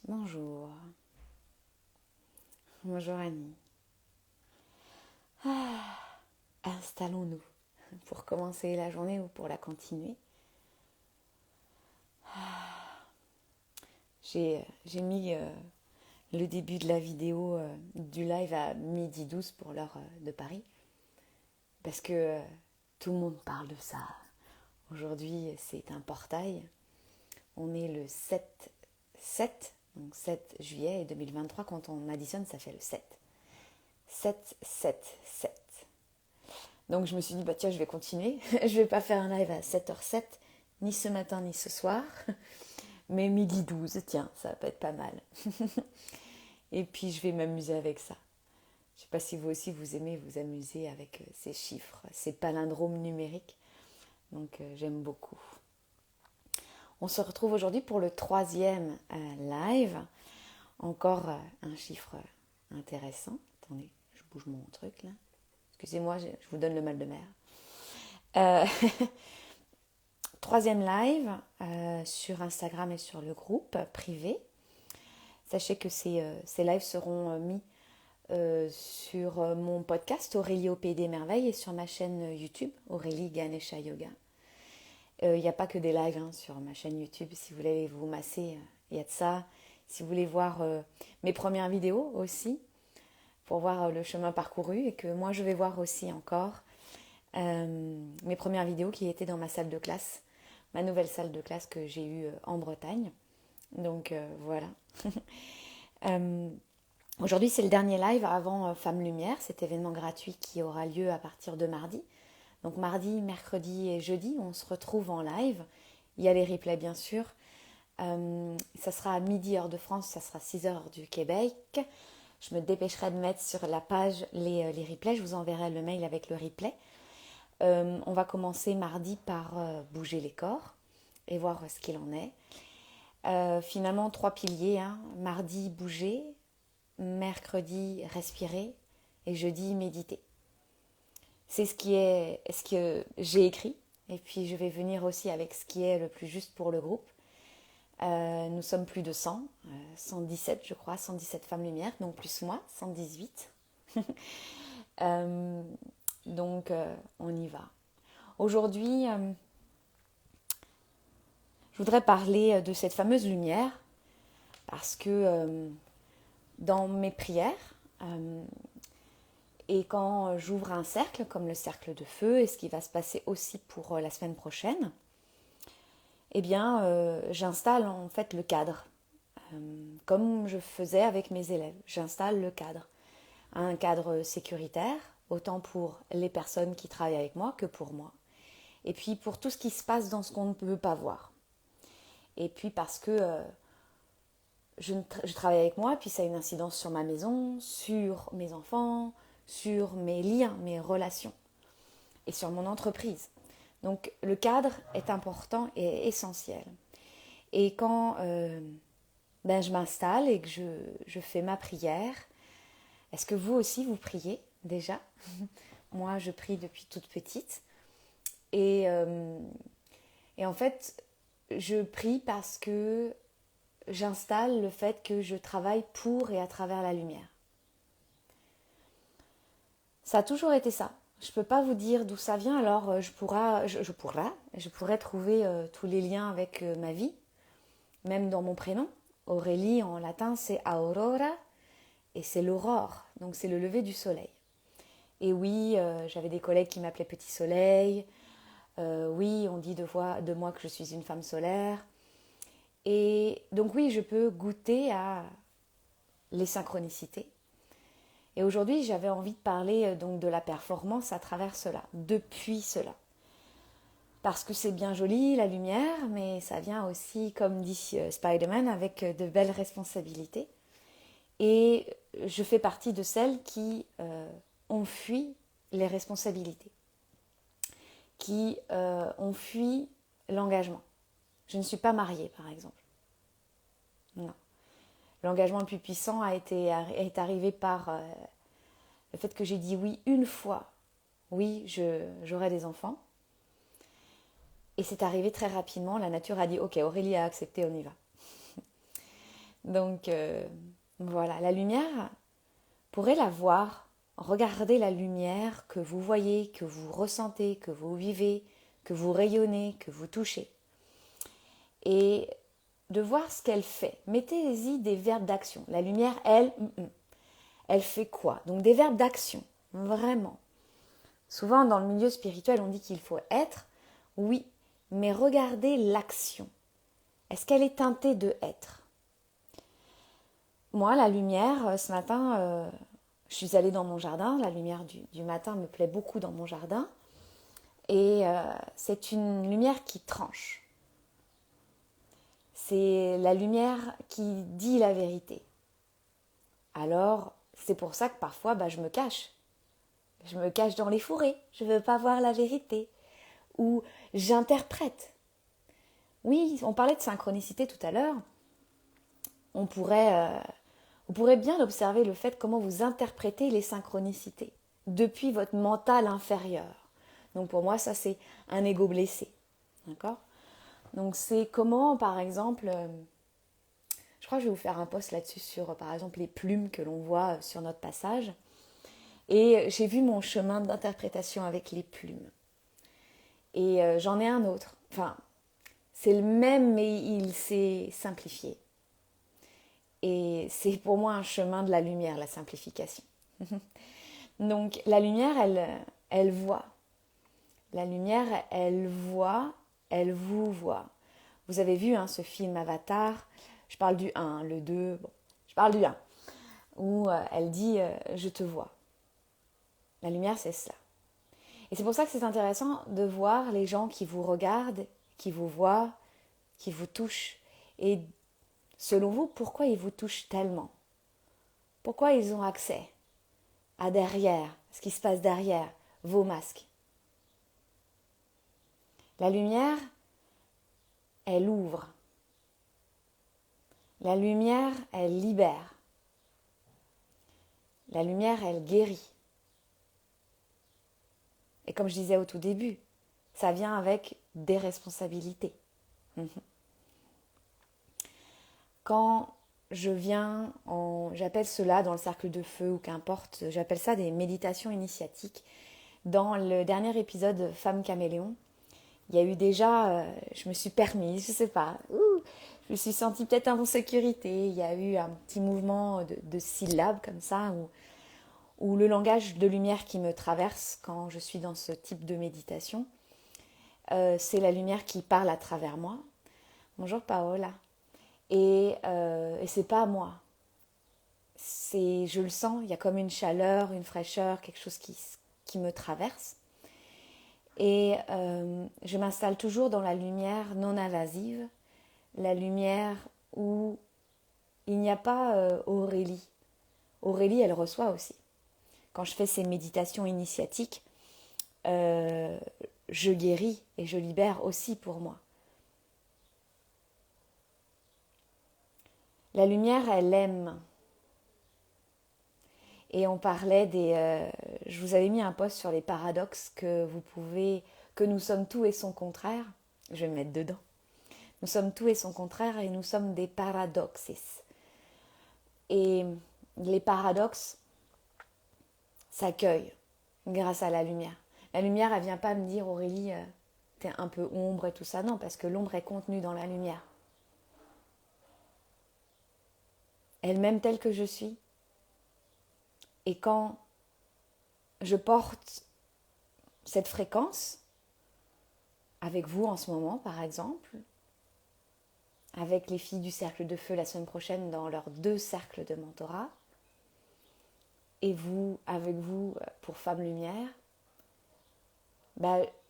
Bonjour. Bonjour Annie. Ah, installons-nous pour commencer la journée ou pour la continuer. J'ai mis le début de la vidéo du live à 12h12 pour l'heure de Paris. Parce que tout le monde parle de ça. Aujourd'hui, c'est un portail. On est le 7, donc 7 juillet 2023. Quand on additionne, ça fait le 7. 7, 7, 7. Donc je me suis dit, tiens, je vais continuer. Je vais pas faire un live à 7h07, ni ce matin, ni ce soir. Mais 12h12, tiens, ça va pas être pas mal. Et puis je vais m'amuser avec ça. Je sais pas si vous aussi vous aimez vous amuser avec ces chiffres, ces palindromes numériques. Donc j'aime beaucoup. On se retrouve aujourd'hui pour le 3e live. Encore un chiffre intéressant. Attendez, je bouge mon truc là. Excusez-moi, je vous donne le mal de mer. 3e live sur Instagram et sur le groupe privé. Sachez que ces lives seront mis sur mon podcast Aurélie au Pays des Merveilles et sur ma chaîne YouTube Aurélie Ganesha Yoga. Il n'y a pas que des lives sur ma chaîne YouTube. Si vous voulez vous masser, il y a de ça. Si vous voulez voir mes premières vidéos aussi, pour voir le chemin parcouru et que moi je vais voir aussi encore mes premières vidéos qui étaient dans ma salle de classe, ma nouvelle salle de classe que j'ai eue en Bretagne. Donc voilà. Aujourd'hui c'est le dernier live avant Femme Lumière, cet événement gratuit qui aura lieu à partir de mardi. Donc mardi, mercredi et jeudi, on se retrouve en live. Il y a les replays bien sûr. Ça sera à midi heure de France, ça sera 6h du Québec. Je me dépêcherai de mettre sur la page les replays. Je vous enverrai le mail avec le replay. On va commencer mardi par bouger les corps et voir ce qu'il en est. Finalement, 3 piliers. Mardi, bouger. Mercredi, respirer. Et jeudi, méditer. C'est ce que j'ai écrit. Et puis, je vais venir aussi avec ce qui est le plus juste pour le groupe. Nous sommes plus de 100, 117 je crois, 117 femmes lumière, donc plus moi, 118. Donc on y va. Aujourd'hui, je voudrais parler de cette fameuse lumière parce que dans mes prières et quand j'ouvre un cercle comme le cercle de feu et ce qui va se passer aussi pour la semaine prochaine, eh bien j'installe en fait le cadre. Comme je faisais avec mes élèves. J'installe le cadre. Un cadre sécuritaire, autant pour les personnes qui travaillent avec moi que pour moi. Et puis pour tout ce qui se passe dans ce qu'on ne peut pas voir. Et puis parce que je travaille avec moi, puis ça a une incidence sur ma maison, sur mes enfants, sur mes liens, mes relations et sur mon entreprise. Donc le cadre est important et essentiel. Et quand je m'installe et que je fais ma prière. Est-ce que vous aussi, vous priez déjà? Moi, je prie depuis toute petite. Et en fait, je prie parce que j'installe le fait que je travaille pour et à travers la lumière. Ça a toujours été ça. Je ne peux pas vous dire d'où ça vient, alors je pourrais trouver tous les liens avec ma vie, même dans mon prénom. Aurélie en latin c'est Aurora et c'est l'aurore, donc c'est le lever du soleil. Et oui, j'avais des collègues qui m'appelaient Petit Soleil. Oui, on dit de moi que je suis une femme solaire. Et donc oui, je peux goûter à les synchronicités. Et aujourd'hui, j'avais envie de parler donc de la performance à travers cela, depuis cela. Parce que c'est bien joli, la lumière, mais ça vient aussi, comme dit Spider-Man, avec de belles responsabilités. Et je fais partie de celles qui ont fui les responsabilités, qui ont fui l'engagement. Je ne suis pas mariée, par exemple. Non. L'engagement le plus puissant est arrivé par le fait que j'ai dit oui une fois. Oui, j'aurai des enfants. Et c'est arrivé très rapidement. La nature a dit « Ok, Aurélie a accepté, on y va ». Donc voilà, la lumière, vous pourrez la voir, regardez la lumière que vous voyez, que vous ressentez, que vous vivez, que vous rayonnez, que vous touchez. Et de voir ce qu'elle fait. Mettez-y des verbes d'action. La lumière, elle fait quoi? Donc des verbes d'action, vraiment. Souvent dans le milieu spirituel, on dit qu'il faut être. Oui, mais regardez l'action. Est-ce qu'elle est teintée de être? Moi, la lumière, ce matin, je suis allée dans mon jardin. La lumière du matin me plaît beaucoup dans mon jardin. Et c'est une lumière qui tranche. C'est la lumière qui dit la vérité. Alors, c'est pour ça que parfois, je me cache. Je me cache dans les fourrés. Je ne veux pas voir la vérité. Ou j'interprète. Oui, on parlait de synchronicité tout à l'heure. On pourrait bien observer le fait comment vous interprétez les synchronicités depuis votre mental inférieur. Donc pour moi, ça c'est un ego blessé. D'accord? Donc c'est comment, par exemple, je crois que je vais vous faire un post là-dessus sur, par exemple, les plumes que l'on voit sur notre passage. Et j'ai vu mon chemin d'interprétation avec les plumes. Et j'en ai un autre. Enfin, c'est le même, mais il s'est simplifié. Et c'est pour moi un chemin de la lumière, la simplification. Donc la lumière, elle voit. La lumière, elle voit, elle vous voit. Vous avez vu ce film Avatar, je parle du 1, le 2, bon, je parle du 1, où elle dit je te vois. La lumière, c'est cela. Et c'est pour ça que c'est intéressant de voir les gens qui vous regardent, qui vous voient, qui vous touchent. Et selon vous, pourquoi ils vous touchent tellement? Pourquoi ils ont accès à derrière, ce qui se passe derrière vos masques? La lumière, elle ouvre. La lumière, elle libère. La lumière, elle guérit. Et comme je disais au tout début, ça vient avec des responsabilités. Quand je viens j'appelle cela dans le cercle de feu ou qu'importe, j'appelle ça des méditations initiatiques. Dans le dernier épisode Femme Caméléon, il y a eu déjà, je me suis permise, je sais pas, je me suis sentie peut-être en sécurité, il y a eu un petit mouvement de syllabes comme ça, ou le langage de lumière qui me traverse quand je suis dans ce type de méditation. C'est la lumière qui parle à travers moi. Bonjour Paola. Et c'est pas moi. Je le sens, il y a comme une chaleur, une fraîcheur, quelque chose qui me traverse. Et je m'installe toujours dans la lumière non invasive, la lumière où il n'y a pas Aurélie. Aurélie, elle reçoit aussi. Quand je fais ces méditations initiatiques, je guéris et je libère aussi pour moi. La lumière, elle aime. Et on parlait je vous avais mis un post sur les paradoxes que nous sommes tout et son contraire. Je vais me mettre dedans. Nous sommes tout et son contraire et nous sommes des paradoxes. Et les paradoxes s'accueillent grâce à la lumière. La lumière, elle vient pas me dire Aurélie, t'es un peu ombre et tout ça. Non, parce que l'ombre est contenue dans la lumière. Elle m'aime telle que je suis. Et quand je porte cette fréquence, avec vous en ce moment par exemple, avec les filles du cercle de feu la semaine prochaine dans leurs 2 cercles de mentorat, et vous, avec vous pour Femme Lumière,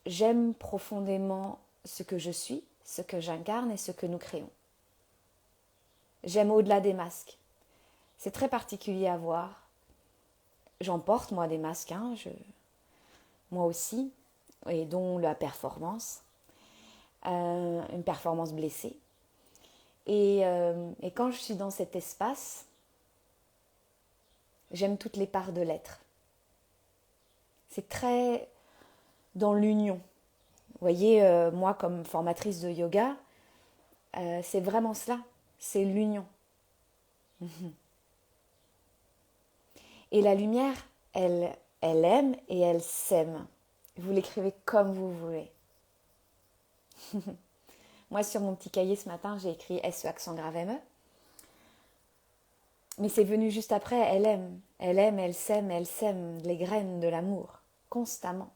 j'aime profondément ce que je suis, ce que j'incarne et ce que nous créons. J'aime au-delà des masques. C'est très particulier à voir. J'en porte moi des masques, moi aussi, et dont la performance, une performance blessée. Et quand je suis dans cet espace, j'aime toutes les parts de l'être. C'est très dans l'union. Vous voyez, moi comme formatrice de yoga, c'est vraiment cela, c'est l'union. Et la lumière, elle aime et elle s'aime. Vous l'écrivez comme vous voulez. Moi, sur mon petit cahier ce matin, j'ai écrit SE accent grave ME. Mais c'est venu juste après, elle aime. Elle sème les graines de l'amour, constamment.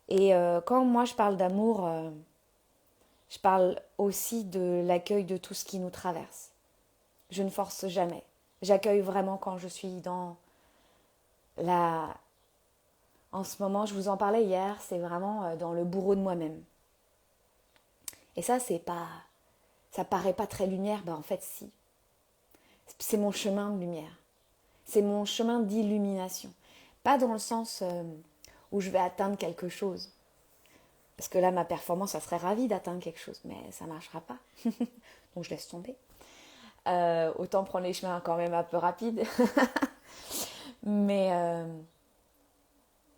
Et quand moi je parle d'amour, je parle aussi de l'accueil de tout ce qui nous traverse. Je ne force jamais. J'accueille vraiment quand je suis dans la... En ce moment, je vous en parlais hier, c'est vraiment dans le bourreau de moi-même. Et ça, c'est pas... Ça paraît pas très lumière, en fait, si. C'est mon chemin de lumière. C'est mon chemin d'illumination. Pas dans le sens où je vais atteindre quelque chose. Parce que là, ma performance, ça serait ravie d'atteindre quelque chose, mais ça ne marchera pas. Donc je laisse tomber. Autant prendre les chemins quand même un peu rapides. Mais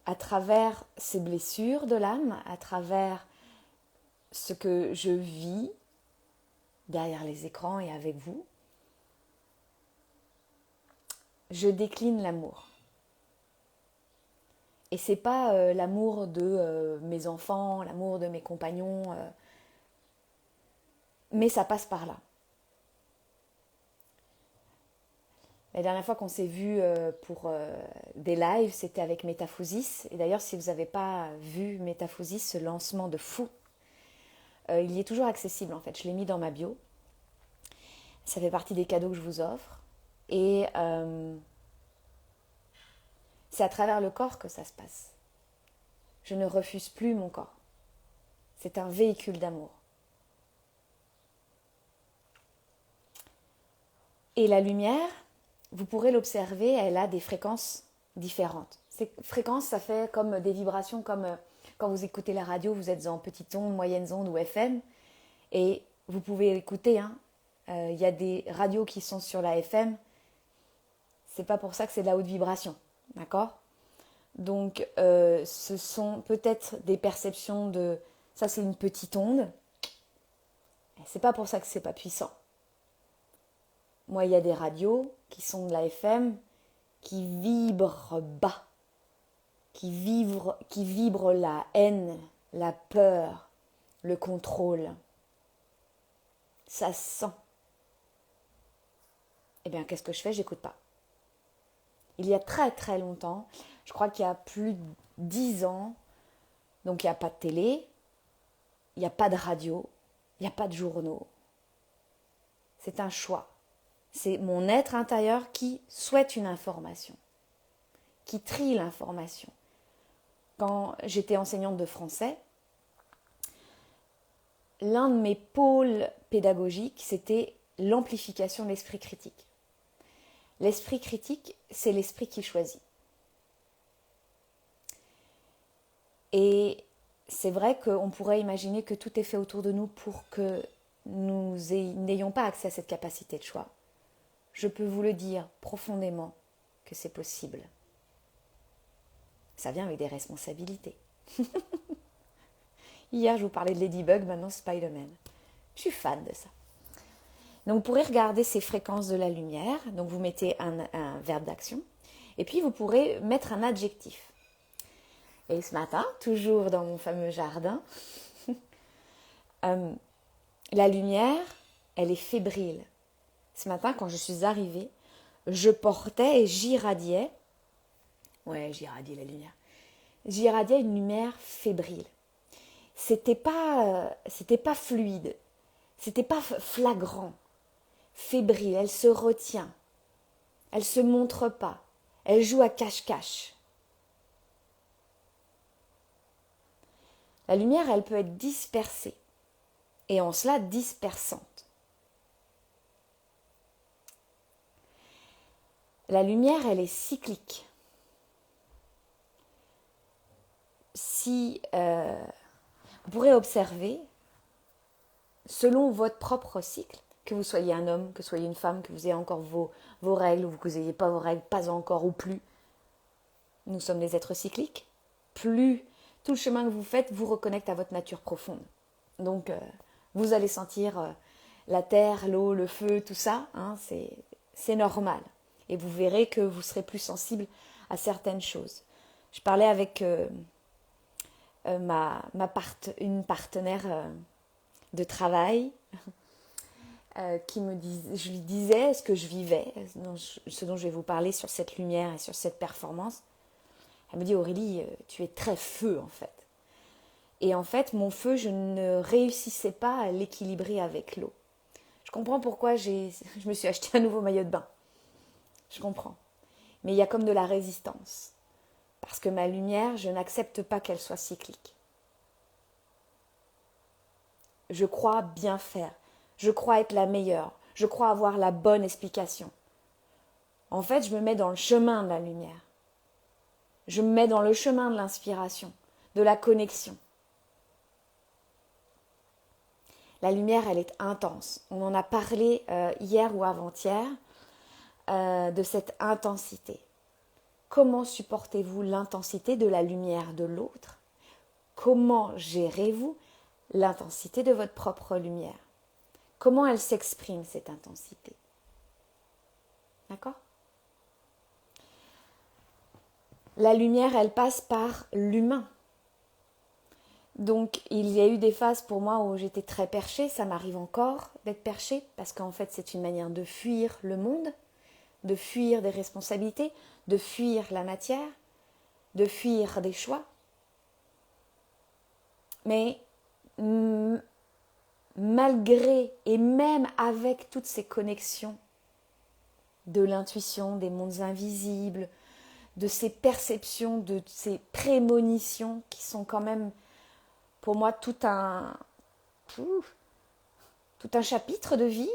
à travers ces blessures de l'âme, à travers ce que je vis derrière les écrans et avec vous, je décline l'amour. Et c'est pas l'amour de mes enfants, l'amour de mes compagnons, mais ça passe par là. La dernière fois qu'on s'est vu pour des lives, c'était avec Métaphosis. Et d'ailleurs, si vous n'avez pas vu Métaphosis, ce lancement de fou, il y est toujours accessible en fait. Je l'ai mis dans ma bio. Ça fait partie des cadeaux que je vous offre. Et c'est à travers le corps que ça se passe. Je ne refuse plus mon corps. C'est un véhicule d'amour. Et la lumière, vous pourrez l'observer, elle a des fréquences différentes. Ces fréquences, ça fait comme des vibrations, comme quand vous écoutez la radio, vous êtes en petites ondes, moyennes ondes ou FM. Et vous pouvez écouter, il y a des radios qui sont sur la FM. C'est pas pour ça que c'est de la haute vibration, d'accord ? Donc, ce sont peut-être des perceptions de... Ça, c'est une petite onde. C'est pas pour ça que c'est pas puissant. Moi, il y a des radios qui sont de la FM, qui vibrent bas, qui vibrent la haine, la peur, le contrôle. Ça sent. Eh bien, qu'est-ce que je fais ? J'écoute pas. Il y a très très longtemps, je crois qu'il y a plus de 10 ans, donc il n'y a pas de télé, il n'y a pas de radio, il n'y a pas de journaux. C'est un choix. C'est mon être intérieur qui souhaite une information, qui trie l'information. Quand j'étais enseignante de français, l'un de mes pôles pédagogiques, c'était l'amplification de l'esprit critique. L'esprit critique, c'est l'esprit qui choisit. Et c'est vrai qu'on pourrait imaginer que tout est fait autour de nous pour que nous n'ayons pas accès à cette capacité de choix. Je peux vous le dire profondément que c'est possible. Ça vient avec des responsabilités. Hier, je vous parlais de Ladybug, maintenant Spider-Man. Je suis fan de ça. Donc, vous pourrez regarder ces fréquences de la lumière. Donc, vous mettez un verbe d'action. Et puis, vous pourrez mettre un adjectif. Et ce matin, toujours dans mon fameux jardin, la lumière, elle est fébrile. Ce matin, quand je suis arrivée, je portais et j'irradiais. Ouais, j'irradiais la lumière. J'irradiais une lumière fébrile. C'était pas fluide. C'était pas flagrant. Fébrile, elle se retient. Elle se montre pas. Elle joue à cache-cache. La lumière, elle peut être dispersée. Et en cela, dispersante. La lumière, elle est cyclique. Si vous pourrez observer, selon votre propre cycle, que vous soyez un homme, que vous soyez une femme, que vous ayez encore vos règles, ou que vous n'ayez pas vos règles, pas encore ou plus, nous sommes des êtres cycliques, plus tout le chemin que vous faites vous reconnecte à votre nature profonde. Donc, vous allez sentir la terre, l'eau, le feu, tout ça, c'est c'est normal. Et vous verrez que vous serez plus sensible à certaines choses. Je parlais avec une partenaire de travail je lui disais ce que je vivais, ce dont je vais vous parler sur cette lumière et sur cette performance. Elle me dit, Aurélie, tu es très feu en fait. Et en fait, mon feu, je ne réussissais pas à l'équilibrer avec l'eau. Je comprends pourquoi je me suis acheté un nouveau maillot de bain. Je comprends. Mais il y a comme de la résistance. Parce que ma lumière, je n'accepte pas qu'elle soit cyclique. Je crois bien faire. Je crois être la meilleure. Je crois avoir la bonne explication. En fait, je me mets dans le chemin de la lumière. Je me mets dans le chemin de l'inspiration, de la connexion. La lumière, elle est intense. On en a parlé hier ou avant-hier de cette intensité. Comment supportez-vous l'intensité de la lumière de l'autre? Comment gérez-vous l'intensité de votre propre lumière? Comment elle s'exprime, cette intensité? D'accord? La lumière, elle passe par l'humain. Donc, il y a eu des phases pour moi où j'étais très perchée, ça m'arrive encore d'être perchée, parce qu'en fait, c'est une manière de fuir le monde, de fuir des responsabilités, de fuir la matière, de fuir des choix. Mais malgré et même avec toutes ces connexions de l'intuition, des mondes invisibles, de ces perceptions, de ces prémonitions qui sont quand même pour moi tout un chapitre de vie,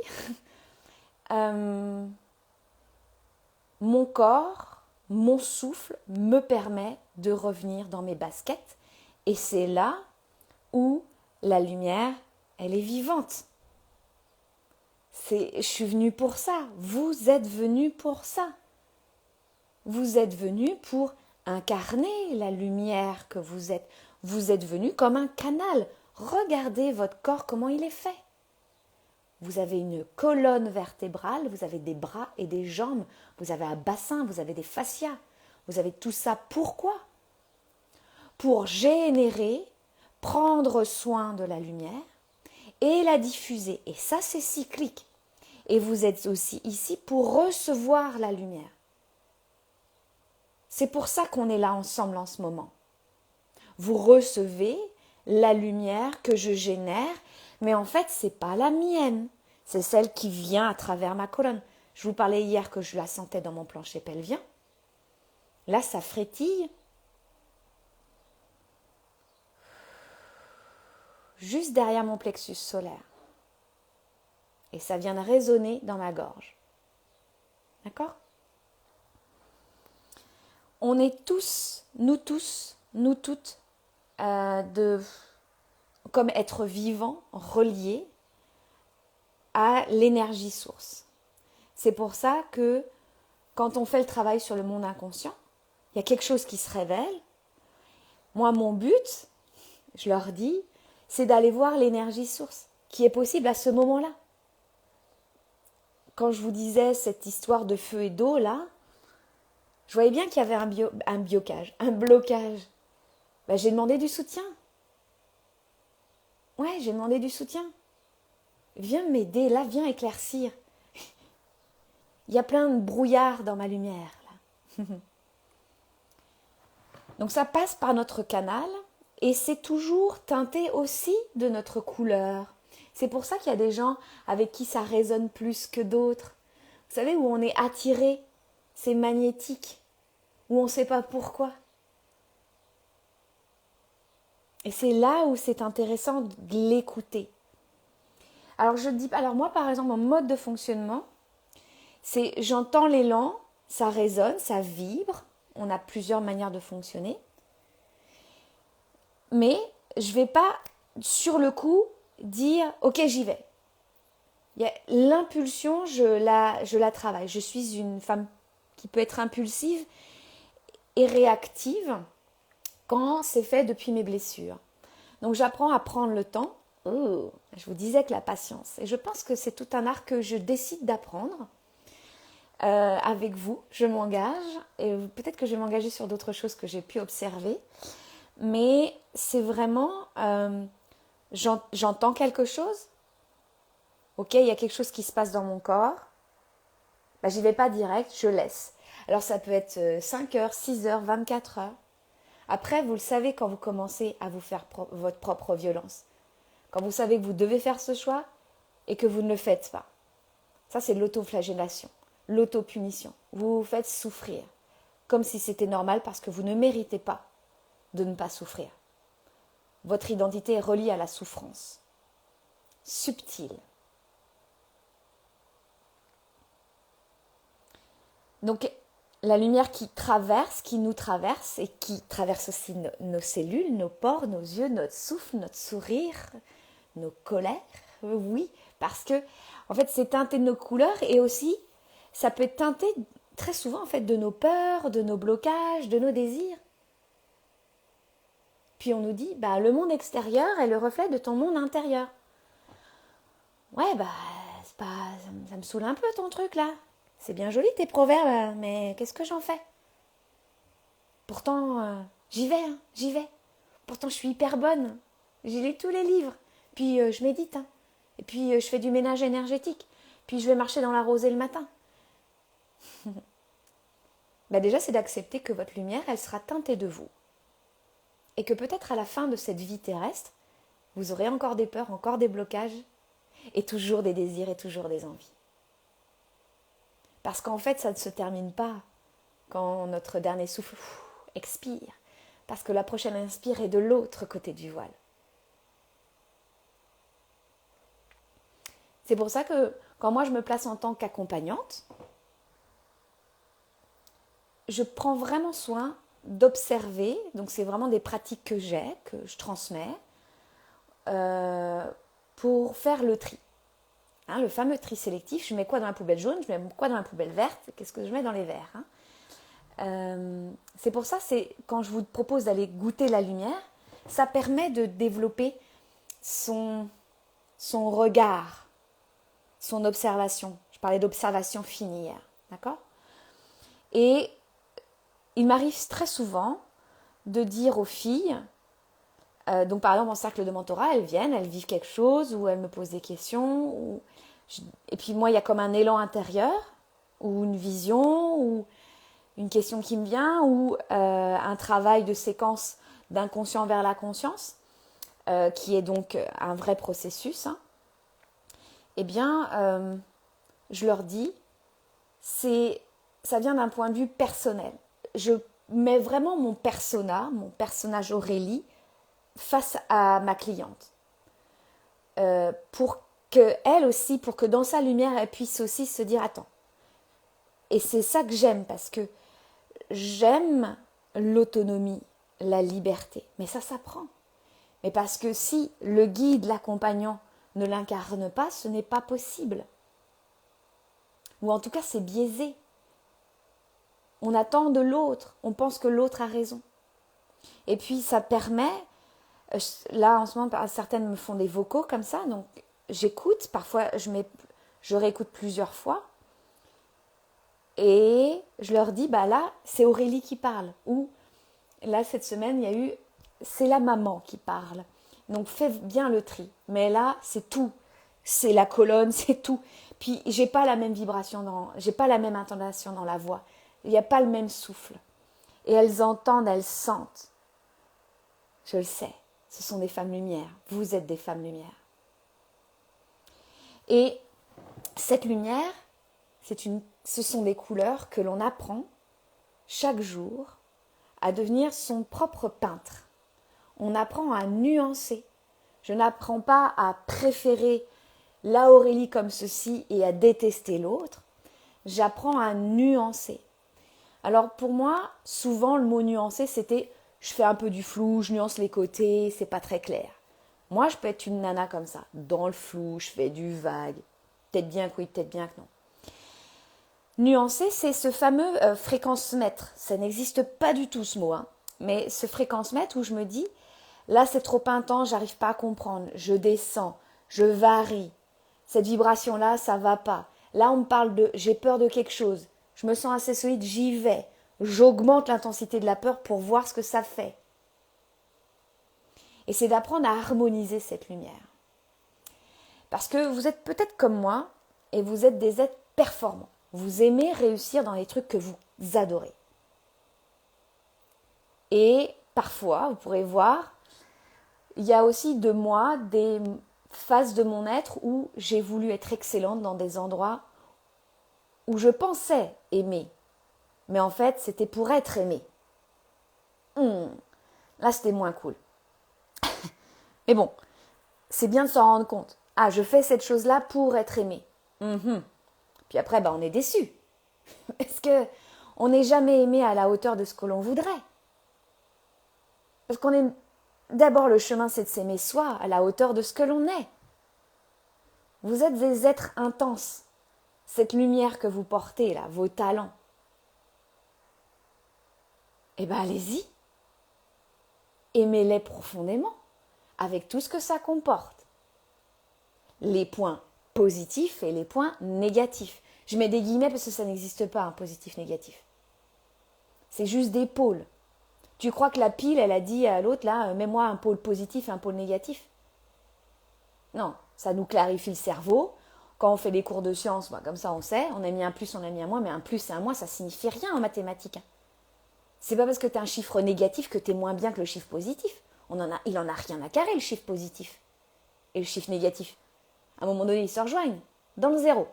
mon corps, mon souffle me permet de revenir dans mes baskets et c'est là où la lumière, elle est vivante. Je suis venue pour ça, vous êtes venus pour ça. Vous êtes venus pour incarner la lumière que vous êtes. Vous êtes venus comme un canal. Regardez votre corps, comment il est fait. Vous avez une colonne vertébrale, vous avez des bras et des jambes, vous avez un bassin, vous avez des fascias. Vous avez tout ça. Pourquoi? Pour générer, prendre soin de la lumière et la diffuser. Et ça, c'est cyclique. Et vous êtes aussi ici pour recevoir la lumière. C'est pour ça qu'on est là ensemble en ce moment. Vous recevez la lumière que je génère, mais en fait, ce n'est pas la mienne. C'est celle qui vient à travers ma colonne. Je vous parlais hier que je la sentais dans mon plancher pelvien. Là, ça frétille. Juste derrière mon plexus solaire. Et ça vient de résonner dans ma gorge. D'accord ? On est tous, nous toutes, comme êtres vivants, reliés à l'énergie source. C'est pour ça que quand on fait le travail sur le monde inconscient, il y a quelque chose qui se révèle. Moi, mon but, je leur dis, c'est d'aller voir l'énergie source qui est possible à ce moment-là. Quand je vous disais cette histoire de feu et d'eau, là, je voyais bien qu'il y avait un blocage. Ben, j'ai demandé du soutien. Ouais, j'ai demandé du soutien. Viens m'aider, là, viens éclaircir. Il y a plein de brouillard dans ma lumière, là. Donc ça passe par notre canal et c'est toujours teinté aussi de notre couleur. C'est pour ça qu'il y a des gens avec qui ça résonne plus que d'autres. Vous savez, où on est attiré, c'est magnétique, où on ne sait pas pourquoi. Et c'est là où c'est intéressant de l'écouter. Alors moi, par exemple, mon mode de fonctionnement, c'est j'entends l'élan, ça résonne, ça vibre. On a plusieurs manières de fonctionner. Mais je ne vais pas, sur le coup, dire « Ok, j'y vais ». L'impulsion, je la travaille. Je suis une femme qui peut être impulsive et réactive quand c'est fait depuis mes blessures. Donc j'apprends à prendre le temps. Je vous disais que la patience. Et je pense que c'est tout un art que je décide d'apprendre. avec vous, je m'engage, et peut-être que je vais m'engager sur d'autres choses que j'ai pu observer, mais c'est vraiment, j'entends quelque chose, ok, il y a quelque chose qui se passe dans mon corps, bah, j'y vais pas direct, je laisse. Alors ça peut être 5 heures, 6 heures, 24 heures. Après, vous le savez quand vous commencez à vous faire votre propre violence. Quand vous savez que vous devez faire ce choix et que vous ne le faites pas. Ça, c'est l'autoflagellation, l'autopunition. Vous vous faites souffrir, comme si c'était normal parce que vous ne méritez pas de ne pas souffrir. Votre identité est reliée à la souffrance. Subtile. Donc, la lumière qui nous traverse et qui traverse aussi nos cellules, nos pores, nos yeux, notre souffle, notre sourire, nos colères, oui, parce que en fait c'est teinté de nos couleurs et aussi ça peut être teinté très souvent en fait de nos peurs, de nos blocages, de nos désirs. Puis on nous dit bah le monde extérieur est le reflet de ton monde intérieur. Ouais bah c'est pas, ça me saoule un peu ton truc là. C'est bien joli tes proverbes, mais qu'est-ce que j'en fais? Pourtant j'y vais, hein, j'y vais. Pourtant je suis hyper bonne. J'ai lu tous les livres. Puis je médite. Hein. Et puis je fais du ménage énergétique. Puis je vais marcher dans la rosée le matin. Bah déjà, c'est d'accepter que votre lumière, elle sera teintée de vous. Et que peut-être à la fin de cette vie terrestre, vous aurez encore des peurs, encore des blocages, et toujours des désirs et toujours des envies. Parce qu'en fait, ça ne se termine pas quand notre dernier souffle expire. Parce que la prochaine inspire est de l'autre côté du voile. C'est pour ça que quand moi je me place en tant qu'accompagnante, je prends vraiment soin d'observer, donc c'est vraiment des pratiques que j'ai, que je transmets, pour faire le tri. Hein, le fameux tri sélectif, je mets quoi dans la poubelle jaune, je mets quoi dans la poubelle verte, qu'est-ce que je mets dans les verts. Hein. C'est pour ça, c'est quand je vous propose d'aller goûter la lumière, ça permet de développer son regard, son observation. Je parlais d'observation fine hier, d'accord? Et il m'arrive très souvent de dire aux filles, donc par exemple en cercle de mentorat, elles viennent, elles vivent quelque chose, ou elles me posent des questions, et puis moi il y a comme un élan intérieur, ou une vision, ou une question qui me vient, ou un travail de séquence d'inconscient vers la conscience, qui est donc un vrai processus. Hein. Eh bien, je leur dis, ça vient d'un point de vue personnel. Je mets vraiment mon personnage Aurélie, face à ma cliente. Pour qu'elle aussi, pour que dans sa lumière, elle puisse aussi se dire, attends. Et c'est ça que j'aime, parce que j'aime l'autonomie, la liberté. Mais ça s'apprend. Mais parce que si le guide, l'accompagnant, ne l'incarne pas, ce n'est pas possible. Ou en tout cas, c'est biaisé. On attend de l'autre, on pense que l'autre a raison. Et puis ça permet, là en ce moment, certaines me font des vocaux comme ça, donc j'écoute, parfois je réécoute plusieurs fois, et je leur dis, bah là, c'est Aurélie qui parle, ou là cette semaine, il y a eu, c'est la maman qui parle. Donc fais bien le tri, mais là, c'est tout, c'est la colonne, c'est tout. Puis j'ai pas la même vibration, j'ai pas la même intonation dans la voix, il n'y a pas le même souffle. Et elles entendent, elles sentent. Je le sais, ce sont des femmes lumière, vous êtes des femmes lumière. Et cette lumière, ce sont des couleurs que l'on apprend chaque jour à devenir son propre peintre. On apprend à nuancer. Je n'apprends pas à préférer la Aurélie comme ceci et à détester l'autre. J'apprends à nuancer. Alors pour moi, souvent le mot nuancer, c'était je fais un peu du flou, je nuance les côtés, c'est pas très clair. Moi, je peux être une nana comme ça, dans le flou, je fais du vague. Peut-être bien que oui, peut-être bien que non. Nuancer, c'est ce fameux fréquence-mètre. Ça n'existe pas du tout ce mot, hein. Mais ce fréquence-mètre où je me dis, là c'est trop intense, j'arrive pas à comprendre, je descends, je varie. Cette vibration-là, ça va pas. Là, on me parle de j'ai peur de quelque chose. Je me sens assez solide, j'y vais. J'augmente l'intensité de la peur pour voir ce que ça fait. Et c'est d'apprendre à harmoniser cette lumière. Parce que vous êtes peut-être comme moi et vous êtes des êtres performants. Vous aimez réussir dans les trucs que vous adorez. Et parfois, vous pourrez voir, il y a aussi de moi des phases de mon être où j'ai voulu être excellente dans des endroits où je pensais aimer. Mais en fait, c'était pour être aimée. Là, c'était moins cool. Mais bon, c'est bien de s'en rendre compte. Ah, je fais cette chose-là pour être aimée. Puis après, on est déçu. Parce que on n'est jamais aimé à la hauteur de ce que l'on voudrait. Parce qu'on est... D'abord, le chemin, c'est de s'aimer soi, à la hauteur de ce que l'on est. Vous êtes des êtres intenses. Cette lumière que vous portez, là, vos talents. Allez-y. Aimez-les profondément, avec tout ce que ça comporte. Les points positifs et les points négatifs. Je mets des guillemets parce que ça n'existe pas, un positif-négatif. C'est juste des pôles. Tu crois que la pile, elle a dit à l'autre, là, mets-moi un pôle positif et un pôle négatif? Non, ça nous clarifie le cerveau. Quand on fait des cours de sciences, comme ça on sait, on a mis un plus, on a mis un moins, mais un plus et un moins, ça signifie rien en mathématiques. C'est pas parce que tu as un chiffre négatif que tu es moins bien que le chiffre positif. Il en a rien à carrer, le chiffre positif. Et le chiffre négatif. À un moment donné, ils se rejoignent. Dans le zéro.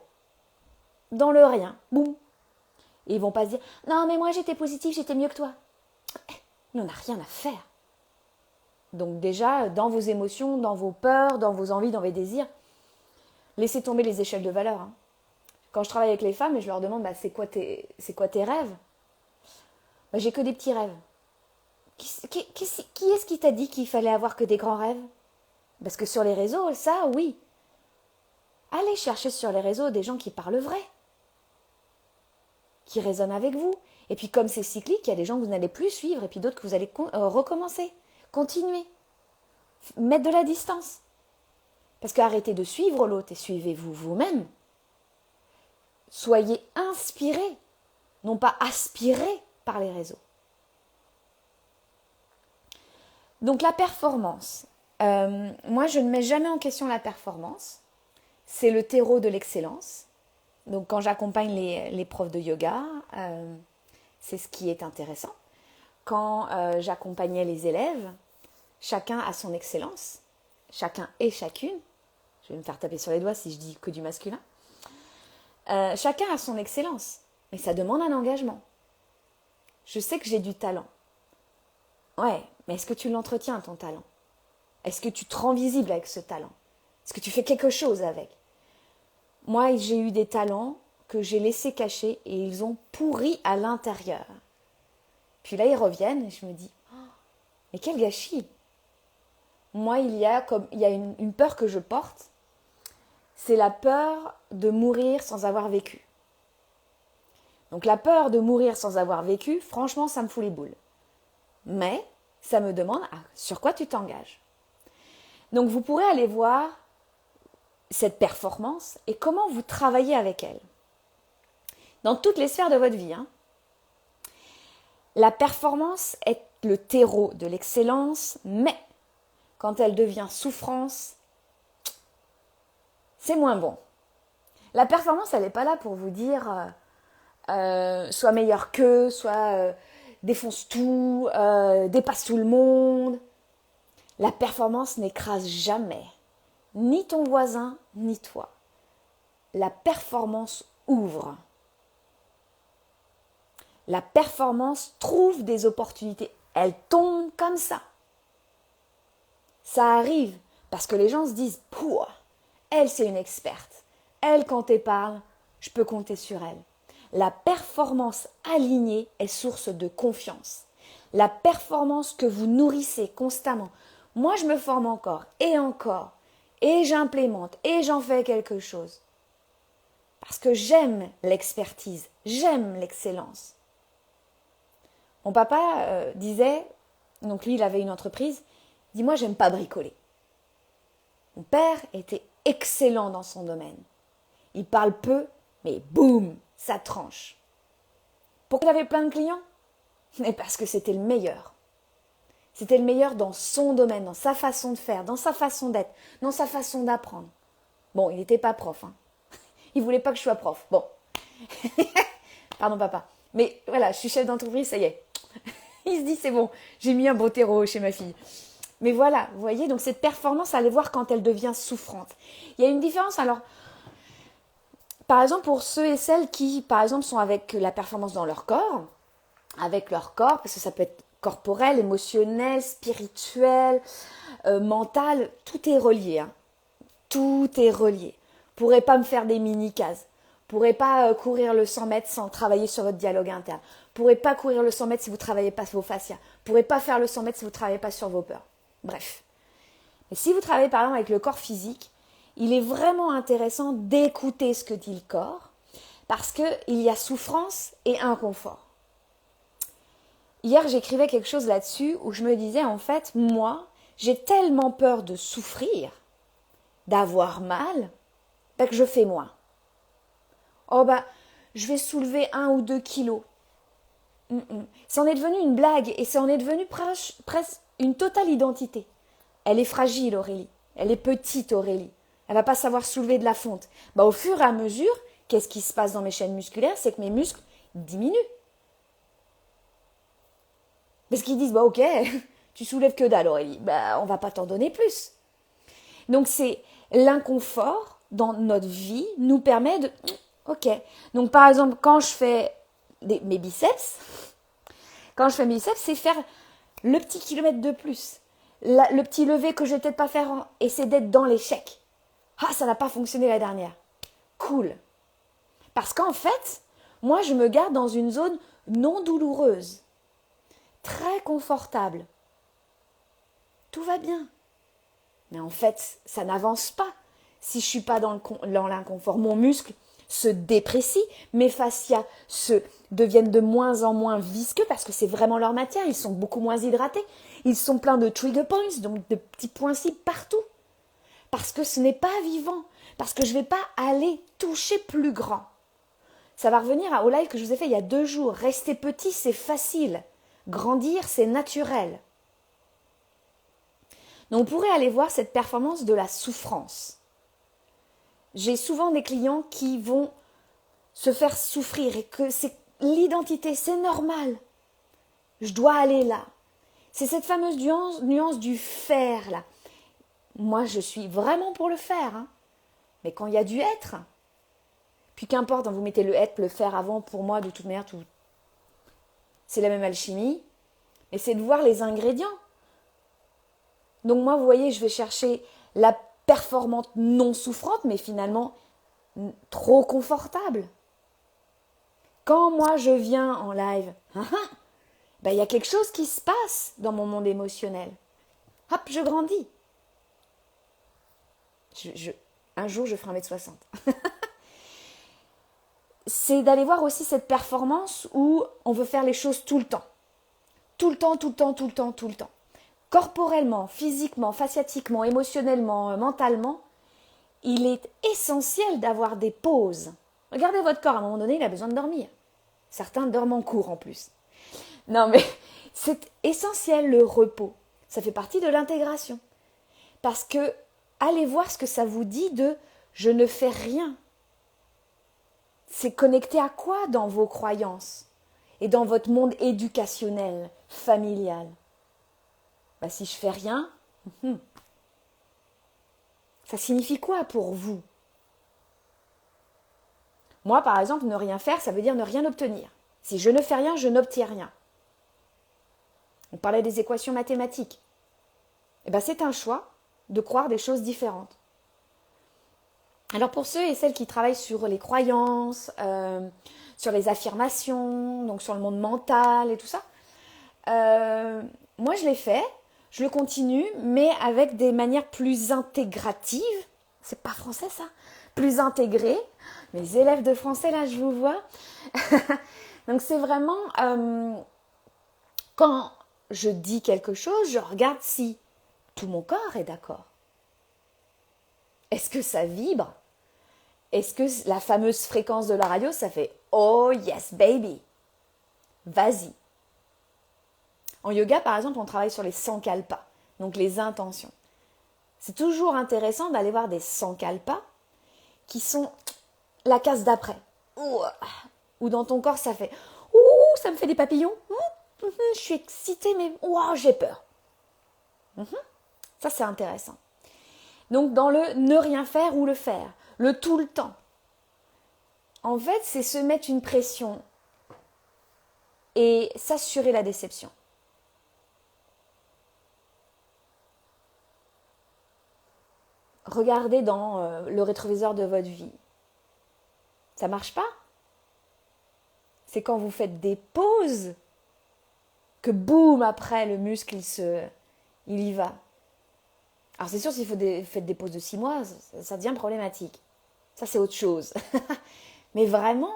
Dans le rien. Boum. Et ils vont pas se dire « Non, mais moi j'étais positif, j'étais mieux que toi. » Il n'en a rien à faire. Donc déjà, dans vos émotions, dans vos peurs, dans vos envies, dans vos désirs, laissez tomber les échelles de valeur. Quand je travaille avec les femmes et je leur demande c'est quoi tes rêves, j'ai que des petits rêves. Qui est-ce qui t'a dit qu'il fallait avoir que des grands rêves? Parce que sur les réseaux, ça, oui. Allez chercher sur les réseaux des gens qui parlent vrai, qui résonnent avec vous. Et puis comme c'est cyclique, il y a des gens que vous n'allez plus suivre et puis d'autres que vous allez recommencer, continuer, mettre de la distance. Parce qu'arrêtez de suivre l'autre et suivez-vous vous-même. Soyez inspirés, non pas aspirés par les réseaux. Donc la performance. Moi, je ne mets jamais en question la performance. C'est le terreau de l'excellence. Donc quand j'accompagne les profs de yoga, c'est ce qui est intéressant. Quand j'accompagnais les élèves, chacun a son excellence. Chacun et chacune. Je vais me faire taper sur les doigts si je dis que du masculin. Chacun a son excellence. Mais ça demande un engagement. Je sais que j'ai du talent. Ouais, mais est-ce que tu l'entretiens, ton talent? Est-ce que tu te rends visible avec ce talent? Est-ce que tu fais quelque chose avec? Moi, j'ai eu des talents que j'ai laissés cacher et ils ont pourri à l'intérieur. Puis là, ils reviennent et je me dis, mais quel gâchis! Moi, il y a une peur que je porte, c'est la peur de mourir sans avoir vécu. Donc la peur de mourir sans avoir vécu, franchement, ça me fout les boules. Mais ça me demande sur quoi tu t'engages. Donc vous pourrez aller voir cette performance et comment vous travaillez avec elle. Dans toutes les sphères de votre vie. La performance est le terreau de l'excellence, mais quand elle devient souffrance, c'est moins bon. La performance, elle n'est pas là pour vous dire sois meilleur qu'eux, sois défonce tout, dépasse tout le monde. La performance n'écrase jamais ni ton voisin, ni toi. La performance ouvre. La performance trouve des opportunités. Elle tombe comme ça. Ça arrive parce que les gens se disent « Pouah, elle c'est une experte. Elle quand elle parle, je peux compter sur elle. » La performance alignée est source de confiance. La performance que vous nourrissez constamment. Moi, je me forme encore, et j'implémente, et j'en fais quelque chose. Parce que j'aime l'expertise, j'aime l'excellence. Mon papa disait, donc lui, il avait une entreprise, il dit, moi, j'aime pas bricoler. Mon père était excellent dans son domaine. Il parle peu, mais boum, ça tranche. Pourquoi il avait plein de clients? Mais parce que c'était le meilleur. C'était le meilleur dans son domaine, dans sa façon de faire, dans sa façon d'être, dans sa façon d'apprendre. Bon, il n'était pas prof, hein. Il voulait pas que je sois prof. Bon. Pardon papa. Mais voilà, je suis chef d'entreprise, ça y est. Il se dit c'est bon, j'ai mis un beau terreau chez ma fille. Mais voilà, vous voyez, donc cette performance, allez voir quand elle devient souffrante. Il y a une différence, alors, par exemple, pour ceux et celles qui, par exemple, sont avec la performance dans leur corps, parce que ça peut être corporel, émotionnel, spirituel, mental, tout est relié, hein. Tout est relié. Vous ne pourrez pas me faire des mini-cases. Vous ne pourrez pas courir le 100 mètres sans travailler sur votre dialogue interne. Vous ne pourrez pas courir le 100 mètres si vous ne travaillez pas sur vos fascias. Vous ne pourrez pas faire le 100 mètres si vous ne travaillez pas sur vos peurs. Bref. Et si vous travaillez par exemple avec le corps physique, il est vraiment intéressant d'écouter ce que dit le corps parce qu'il y a souffrance et inconfort. Hier, j'écrivais quelque chose là-dessus où je me disais, en fait, moi, j'ai tellement peur de souffrir, d'avoir mal, que je fais moins. Oh je vais soulever 1 ou 2 kilos. Ça en est devenu une blague et ça en est devenu presque une totale identité. Elle est fragile, Aurélie. Elle est petite, Aurélie. Elle va pas savoir soulever de la fonte. Au fur et à mesure, qu'est-ce qui se passe dans mes chaînes musculaires? C'est que mes muscles diminuent. Parce qu'ils disent, ok, tu soulèves que dalle, Aurélie. On va pas t'en donner plus. Donc c'est l'inconfort dans notre vie nous permet de... Ok. Donc par exemple, quand je fais mes biceps, c'est faire le petit kilomètre de plus. Le petit lever que je vais peut-être pas faire et c'est d'être dans l'échec. Ah, ça n'a pas fonctionné la dernière. Cool. Parce qu'en fait, moi je me garde dans une zone non douloureuse. Très confortable. Tout va bien. Mais en fait, ça n'avance pas. Si je ne suis pas dans l'inconfort, mon muscle se déprécie, mes fascias deviennent de moins en moins visqueux parce que c'est vraiment leur matière, ils sont beaucoup moins hydratés, ils sont pleins de trigger points, donc de petits points cibles partout. Parce que ce n'est pas vivant, parce que je ne vais pas aller toucher plus grand. Ça va revenir au live que je vous ai fait il y a 2 jours. Rester petit, c'est facile. Grandir, c'est naturel. Donc on pourrait aller voir cette performance de la souffrance. J'ai souvent des clients qui vont se faire souffrir et que c'est l'identité, c'est normal. Je dois aller là. C'est cette fameuse nuance du faire là. Moi, je suis vraiment pour le faire. Hein. Mais quand il y a du être, puis qu'importe, vous mettez le être, le faire avant, pour moi, de toute manière, c'est la même alchimie. Et c'est de voir les ingrédients. Donc moi, vous voyez, je vais chercher la performante non souffrante, mais finalement trop confortable. Quand moi, je viens en live, il y a quelque chose qui se passe dans mon monde émotionnel. Hop, je grandis. Un jour, je ferai 1m60. C'est d'aller voir aussi cette performance où on veut faire les choses tout le temps. Tout le temps, tout le temps, tout le temps, tout le temps. Corporellement, physiquement, fasciatiquement, émotionnellement, mentalement, il est essentiel d'avoir des pauses. Regardez votre corps, à un moment donné, il a besoin de dormir. Certains dorment en cours en plus. Non mais c'est essentiel le repos. Ça fait partie de l'intégration. Parce que allez voir ce que ça vous dit de « je ne fais rien ». C'est connecté à quoi dans vos croyances et dans votre monde éducationnel, familial? Si je fais rien, ça signifie quoi pour vous? Moi, par exemple, ne rien faire, ça veut dire ne rien obtenir. Si je ne fais rien, je n'obtiens rien. On parlait des équations mathématiques. C'est un choix de croire des choses différentes. Alors pour ceux et celles qui travaillent sur les croyances, sur les affirmations, donc sur le monde mental et tout ça, moi je l'ai fait, je le continue, mais avec des manières plus intégratives. C'est pas français ça? Plus intégrées. Mes élèves de français là, je vous vois. Donc c'est vraiment quand je dis quelque chose, je regarde si tout mon corps est d'accord. Est-ce que ça vibre? Est-ce que la fameuse fréquence de la radio, ça fait oh yes baby, vas-y. En yoga, par exemple, on travaille sur les sankalpas, donc les intentions. C'est toujours intéressant d'aller voir des sankalpas qui sont la case d'après. Ou dans ton corps, ça fait ouh, ça me fait des papillons. Je suis excitée, mais j'ai peur. Ça, c'est intéressant. Donc, dans le ne rien faire ou le faire, le tout le temps. En fait, c'est se mettre une pression et s'assurer la déception. Regardez dans le rétroviseur de votre vie. Ça marche pas? C'est quand vous faites des pauses que boum, après, le muscle, il y va. Alors c'est sûr, s'il faites des pauses de 6 mois, ça devient problématique. Ça, c'est autre chose. Mais vraiment,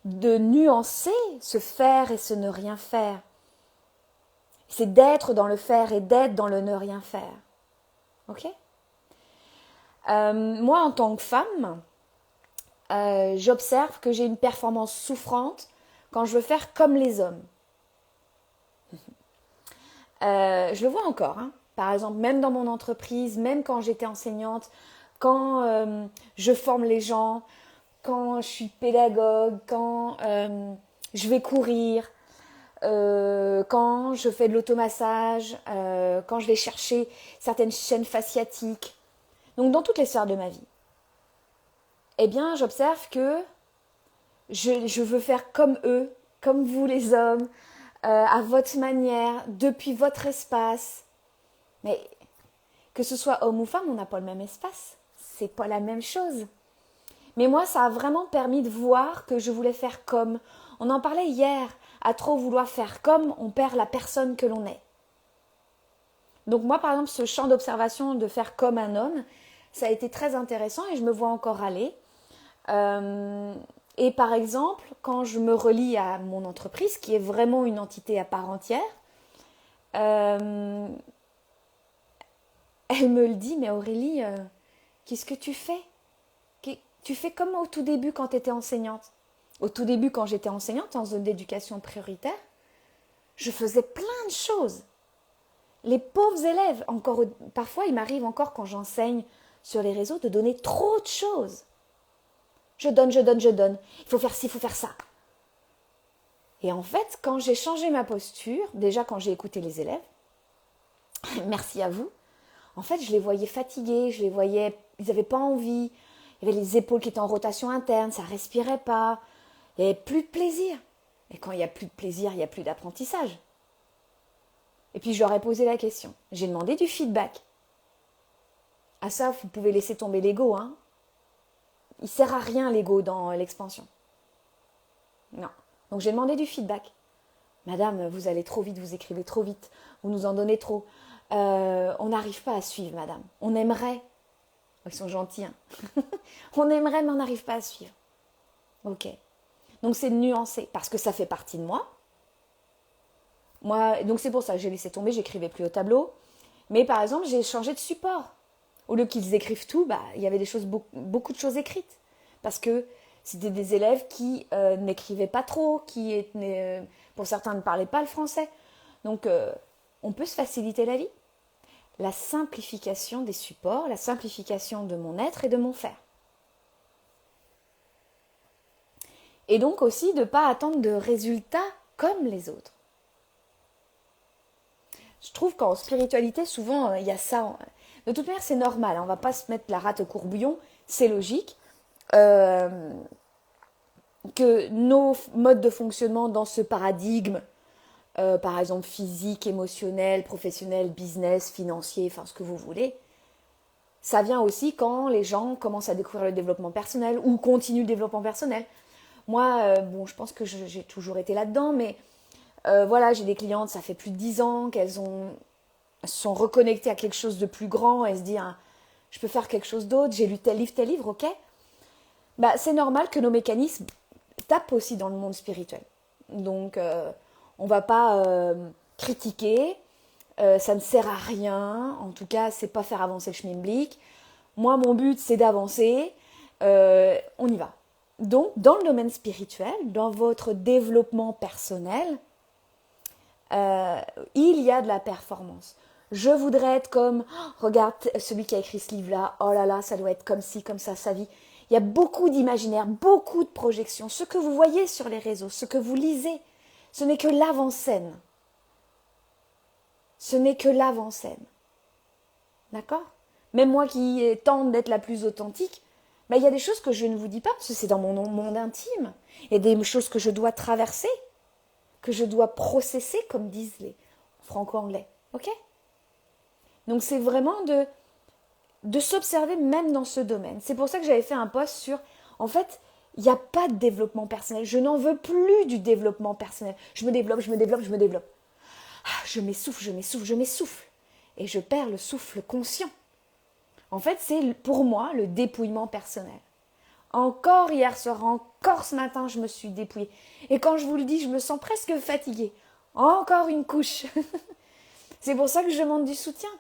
de nuancer ce faire et ce ne rien faire. C'est d'être dans le faire et d'être dans le ne rien faire. Ok? Moi, en tant que femme, j'observe que j'ai une performance souffrante quand je veux faire comme les hommes. Je le vois encore, hein. Par exemple, même dans mon entreprise, même quand j'étais enseignante, quand je forme les gens, quand je suis pédagogue, quand je vais courir, quand je fais de l'automassage, quand je vais chercher certaines chaînes fasciatiques. Donc dans toutes les sphères de ma vie. Eh bien, j'observe que je veux faire comme eux, comme vous les hommes, à votre manière, depuis votre espace. Mais que ce soit homme ou femme, on n'a pas le même espace. C'est pas la même chose. Mais moi, ça a vraiment permis de voir que je voulais faire comme. On en parlait hier. À trop vouloir faire comme, on perd la personne que l'on est. Donc moi, par exemple, ce champ d'observation de faire comme un homme, ça a été très intéressant et je me vois encore aller. Et par exemple, quand je me relie à mon entreprise, qui est vraiment une entité à part entière, elle me le dit, mais Aurélie, qu'est-ce que tu fais? Tu fais comme au tout début quand tu étais enseignante. Au tout début, quand j'étais enseignante en zone d'éducation prioritaire, je faisais plein de choses. Les pauvres élèves, parfois il m'arrive encore quand j'enseigne sur les réseaux de donner trop de choses. Je donne. Il faut faire ci, il faut faire ça. Et en fait, quand j'ai changé ma posture, déjà quand j'ai écouté les élèves, merci à vous, en fait, je les voyais fatigués, ils n'avaient pas envie, il y avait les épaules qui étaient en rotation interne, ça respirait pas, il n'y avait plus de plaisir. Et quand il n'y a plus de plaisir, il n'y a plus d'apprentissage. Et puis je leur ai posé la question. J'ai demandé du feedback. À ça, vous pouvez laisser tomber l'ego, hein. Il ne sert à rien l'ego dans l'expansion. Non. Donc j'ai demandé du feedback. Madame, vous allez trop vite, vous écrivez trop vite, vous nous en donnez trop. On n'arrive pas à suivre, madame. On aimerait. Ils sont gentils, hein. On aimerait, mais on n'arrive pas à suivre. Ok. Donc c'est de nuancer, parce que ça fait partie de moi. Donc c'est pour ça que j'ai laissé tomber, j'écrivais plus au tableau. Mais par exemple, j'ai changé de support. Au lieu qu'ils écrivent tout, il y avait beaucoup de choses écrites. Parce que c'était des élèves qui n'écrivaient pas trop, pour certains ne parlaient pas le français. Donc on peut se faciliter la vie. La simplification des supports, la simplification de mon être et de mon faire. Et donc aussi de ne pas attendre de résultats comme les autres. Je trouve qu'en spiritualité, souvent, il y a ça. De toute manière, c'est normal. On ne va pas se mettre la rate au courbouillon. C'est logique. Que nos modes de fonctionnement dans ce paradigme, par exemple physique, émotionnel, professionnel, business, financier, enfin ce que vous voulez, ça vient aussi quand les gens commencent à découvrir le développement personnel ou continuent le développement personnel. Moi, je pense que j'ai toujours été là-dedans, mais voilà, j'ai des clientes, ça fait plus de 10 ans qu'elles sont reconnectées à quelque chose de plus grand, elles se disent, je peux faire quelque chose d'autre, j'ai lu tel livre, ok. C'est normal que nos mécanismes tapent aussi dans le monde spirituel. Donc, on ne va pas critiquer, ça ne sert à rien, en tout cas, c'est pas faire avancer le schmilblick. Moi, mon but, c'est d'avancer, On y va. Donc, dans le domaine spirituel, dans votre développement personnel, il y a de la performance. Je voudrais être comme, oh, regarde celui qui a écrit ce livre-là, oh là là, ça doit être comme ci, comme ça, sa vie. Il y a beaucoup d'imaginaire, beaucoup de projections. Ce que vous voyez sur les réseaux, ce que vous lisez, ce n'est que l'avant-scène. Ce n'est que l'avant-scène. D'accord? Même moi qui tente d'être la plus authentique, il y a des choses que je ne vous dis pas parce que c'est dans mon monde intime. Il y a des choses que je dois traverser, que je dois processer, comme disent les franco-anglais. Ok? Donc c'est vraiment de s'observer même dans ce domaine. C'est pour ça que j'avais fait un post sur, en fait, il n'y a pas de développement personnel. Je n'en veux plus du développement personnel. Je me développe, je me développe, je me développe. Je m'essouffle, je m'essouffle, je m'essouffle. Et je perds le souffle conscient. En fait, c'est pour moi le dépouillement personnel. Encore hier soir, encore ce matin, je me suis dépouillée. Et quand je vous le dis, je me sens presque fatiguée. Encore une couche. C'est pour ça que je demande du soutien.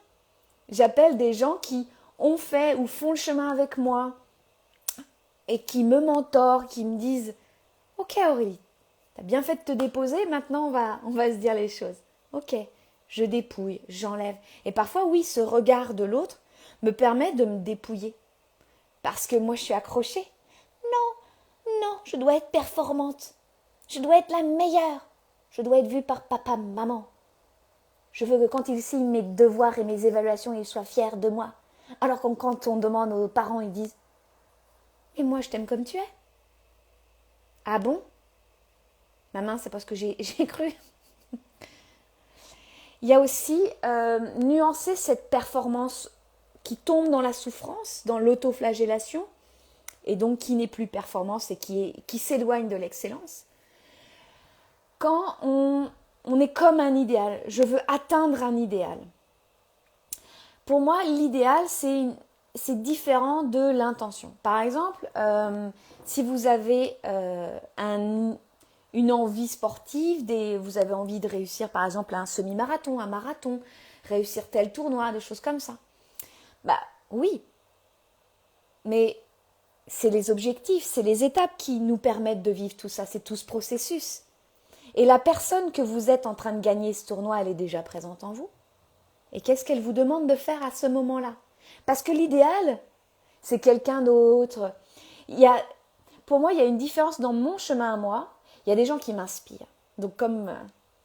J'appelle des gens qui ont fait ou font le chemin avec moi et qui me mentorent, qui me disent « Ok Aurélie, t'as bien fait de te déposer, maintenant on va se dire les choses. Ok, je dépouille, j'enlève. » Et parfois, oui, ce regard de l'autre me permet de me dépouiller. Parce que moi, je suis accrochée. Non, je dois être performante. Je dois être la meilleure. Je dois être vue par papa, maman. Je veux que quand ils signent mes devoirs et mes évaluations, ils soient fiers de moi. Alors que quand on demande aux parents, ils disent « Mais moi, je t'aime comme tu es. » Ah bon? Maman, c'est parce que j'ai cru. Il y a aussi nuancer cette performance qui tombe dans la souffrance, dans l'autoflagellation, et donc qui n'est plus performance et qui s'éloigne de l'excellence. Quand on est comme un idéal, je veux atteindre un idéal. Pour moi, l'idéal, c'est différent de l'intention. Par exemple, si vous avez une envie sportive, vous avez envie de réussir par exemple un semi-marathon, un marathon, réussir tel tournoi, des choses comme ça. Oui, mais c'est les objectifs, c'est les étapes qui nous permettent de vivre tout ça, c'est tout ce processus. Et la personne que vous êtes en train de gagner ce tournoi, elle est déjà présente en vous. Et qu'est-ce qu'elle vous demande de faire à ce moment-là? Parce que l'idéal, c'est quelqu'un d'autre. Pour moi, il y a une différence dans mon chemin à moi. Il y a des gens qui m'inspirent. Donc comme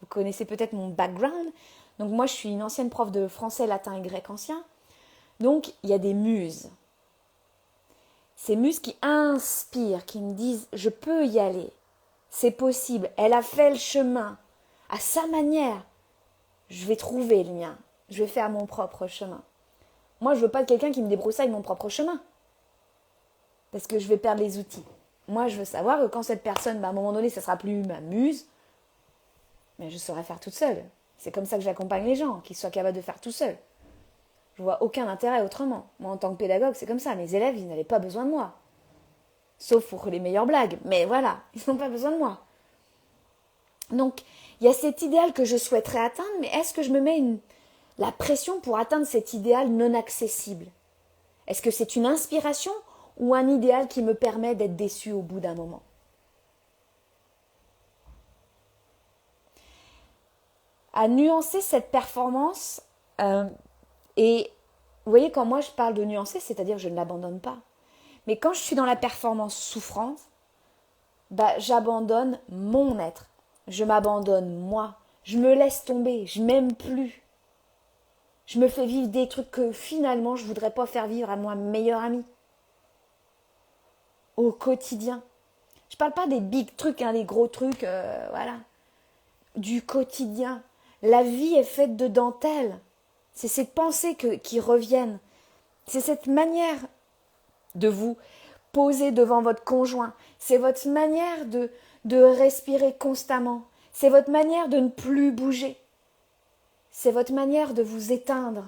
vous connaissez peut-être mon background, donc moi je suis une ancienne prof de français, latin et grec ancien. Donc il y a des muses. Ces muses qui inspirent, qui me disent je peux y aller. C'est possible. Elle a fait le chemin. À sa manière, je vais trouver le mien. Je vais faire mon propre chemin. Moi, je veux pas quelqu'un qui me débroussaille mon propre chemin. Parce que je vais perdre les outils. Moi, je veux savoir que quand cette personne, à un moment donné, ça sera plus ma muse, mais je saurai faire toute seule. C'est comme ça que j'accompagne les gens, qu'ils soient capables de faire tout seuls. Je vois aucun intérêt autrement. Moi, en tant que pédagogue, c'est comme ça. Mes élèves, ils n'avaient pas besoin de moi. Sauf pour les meilleures blagues. Mais voilà, ils n'ont pas besoin de moi. Donc, il y a cet idéal que je souhaiterais atteindre, mais est-ce que je me mets la pression pour atteindre cet idéal non accessible? Est-ce que c'est une inspiration ou un idéal qui me permet d'être déçu au bout d'un moment? À nuancer cette performance, et vous voyez, quand moi je parle de nuancer, c'est-à-dire je ne l'abandonne pas. Mais quand je suis dans la performance souffrante, j'abandonne mon être. Je m'abandonne moi. Je me laisse tomber. Je m'aime plus. Je me fais vivre des trucs que finalement je ne voudrais pas faire vivre à mon meilleur ami. Au quotidien. Je ne parle pas des big trucs, des gros trucs, voilà. Du quotidien. La vie est faite de dentelle. C'est ces pensées qui reviennent. C'est cette manière de vous poser devant votre conjoint. C'est votre manière de respirer constamment. C'est votre manière de ne plus bouger. C'est votre manière de vous éteindre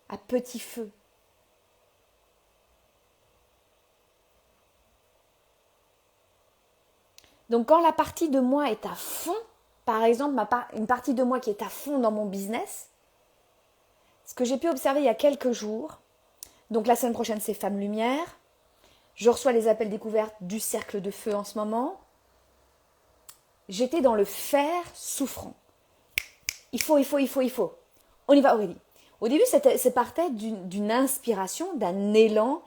à petit feu. Donc quand la partie de moi est à fond, par exemple une partie de moi qui est à fond dans mon business, ce que j'ai pu observer il y a quelques jours, donc la semaine prochaine c'est Femmes Lumière, Je reçois les appels découvertes du cercle de feu en ce moment. J'étais dans le fer souffrant. Il faut. On y va, Aurélie. Au début, ça partait d'une inspiration, d'un élan,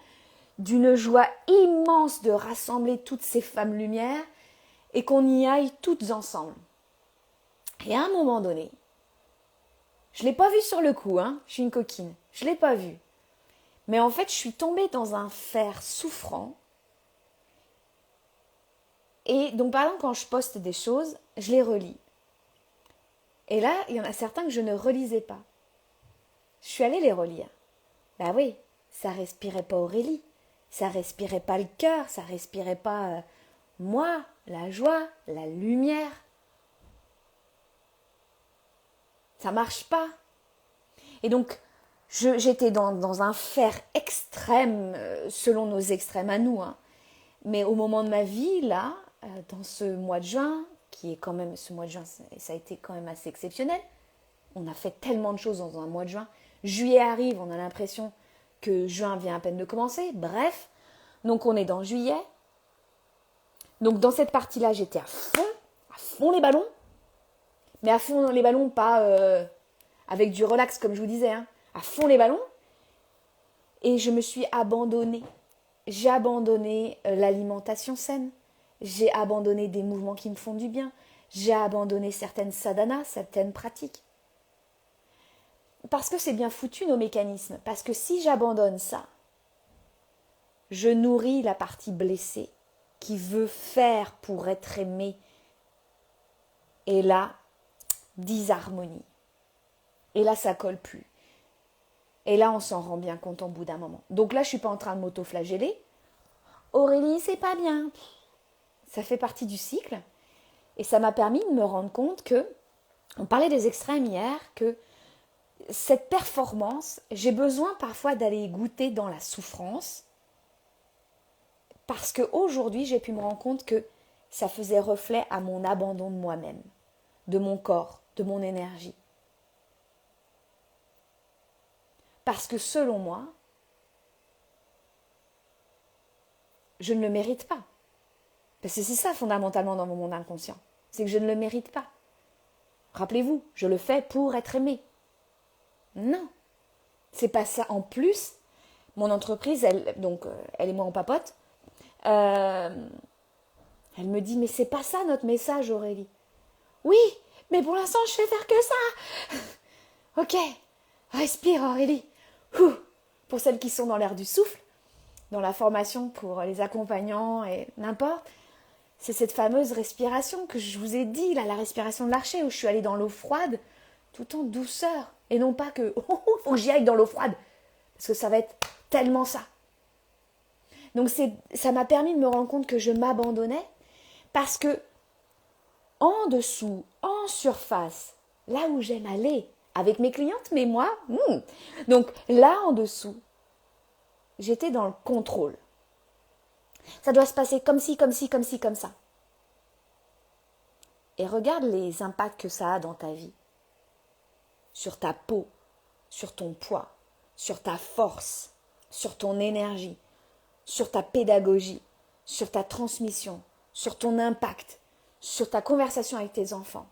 d'une joie immense de rassembler toutes ces femmes lumière et qu'on y aille toutes ensemble. Et à un moment donné, je ne l'ai pas vu sur le coup, hein, je suis une coquine, je ne l'ai pas vu. Mais en fait, je suis tombée dans un fer souffrant. Et donc, par exemple, quand je poste des choses, je les relis. Et là, il y en a certains que je ne relisais pas. Je suis allée les relire. Bah oui, ça respirait pas Aurélie, ça respirait pas le cœur, ça respirait pas moi, la joie, la lumière. Ça marche pas. Et donc, j'étais dans un fer extrême, selon nos extrêmes à nous. Hein. Mais au moment de ma vie, là, dans ce mois de juin, qui est quand même, ce mois de juin, ça a été quand même assez exceptionnel. On a fait tellement de choses dans un mois de juin. Juillet arrive, on a l'impression que juin vient à peine de commencer. Bref, donc on est dans juillet. Donc dans cette partie-là, j'étais à fond les ballons. Mais à fond les ballons, pas avec du relax comme je vous disais, hein. À fond les ballons. Et je me suis abandonnée. J'ai abandonné l'alimentation saine. J'ai abandonné des mouvements qui me font du bien. J'ai abandonné certaines sadhanas, certaines pratiques. Parce que c'est bien foutu nos mécanismes. Parce que si j'abandonne ça, je nourris la partie blessée qui veut faire pour être aimée. Et là, disharmonie. Et là, ça colle plus. Et là, on s'en rend bien compte au bout d'un moment. Donc là, je suis pas en train de m'auto-flageller. Aurélie, c'est pas bien. Ça fait partie du cycle. Et ça m'a permis de me rendre compte que, on parlait des extrêmes hier, que cette performance, j'ai besoin parfois d'aller goûter dans la souffrance. Parce qu'aujourd'hui, j'ai pu me rendre compte que ça faisait reflet à mon abandon de moi-même, de mon corps, de mon énergie. Parce que selon moi, je ne le mérite pas. Parce que c'est ça fondamentalement dans mon monde inconscient. C'est que je ne le mérite pas. Rappelez-vous, je le fais pour être aimé. Non, c'est pas ça. En plus, mon entreprise, elle et moi on papote, elle me dit mais c'est pas ça notre message Aurélie. Oui, mais pour l'instant je fais faire que ça. Ok, respire Aurélie. Pour celles qui sont dans l'air du souffle, dans la formation pour les accompagnants et n'importe, c'est cette fameuse respiration que je vous ai dit, là, la respiration de l'archer, où je suis allée dans l'eau froide, tout en douceur. Et non pas que, faut que j'y aille dans l'eau froide, parce que ça va être tellement ça. Donc ça m'a permis de me rendre compte que je m'abandonnais, parce que en dessous, en surface, là où j'aime aller, avec mes clientes, mais moi, donc là en dessous, j'étais dans le contrôle. Ça doit se passer comme ci, comme ci, comme ci, comme ça. Et regarde les impacts que ça a dans ta vie. Sur ta peau, sur ton poids, sur ta force, sur ton énergie, sur ta pédagogie, sur ta transmission, sur ton impact, sur ta conversation avec tes enfants,